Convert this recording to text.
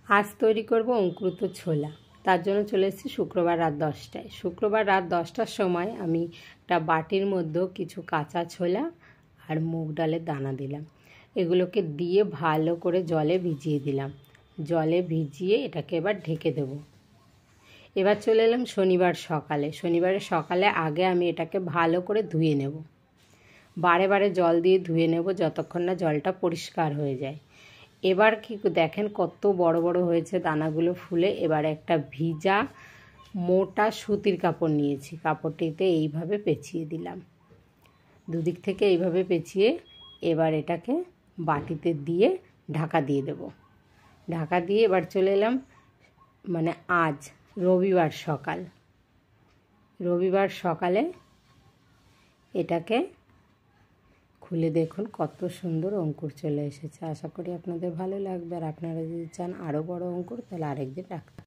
আজ তৈরি করব অঙ্কুরিত ছোলা। তার জন্য চলে এসেছি শুক্রবার রাত 10টায়। শুক্রবার রাত 10টার সময় আমি একটা বাটির মধ্যে কিছু কাঁচা ছোলা আর মুগ ডালের দানা দিলাম। এগুলোকে দিয়ে ভালো করে জলে ভিজিয়ে দিলাম। জলে ভিজিয়ে এটাকে এবার ঢেকে দেব। এবার চলে এলাম শনিবার সকালে। শনিবারের সকালে আগে আমি এটাকে ভালো করে ধুয়ে নেব। বারে বারে জল দিয়ে ধুয়ে নেব যতক্ষণ না জলটা পরিষ্কার হয়ে যায়। এবার কি দেখেন কত বড় বড় হয়েছে দানাগুলো ফুলে। এবার একটা ভিজা মোটা সুতির কাপড় নিয়েছি, কাপড়টিতে এইভাবে পেঁচিয়ে দিলাম, দুদিক থেকে এইভাবে পেঁচিয়ে এবার এটাকে বাটিতে দিয়ে ঢাকা দিয়ে দেব। ঢাকা দিয়ে এবার চলে এলাম আজ রবিবার সকালে এটাকে খুলে দেখুন কত সুন্দর অঙ্কুর চলে এসেছে। আশা করি আপনাদের ভালো লাগবে। আর আপনারা যদি চান আরও বড় অঙ্কুর তাহলে আরেকদিন রাখতে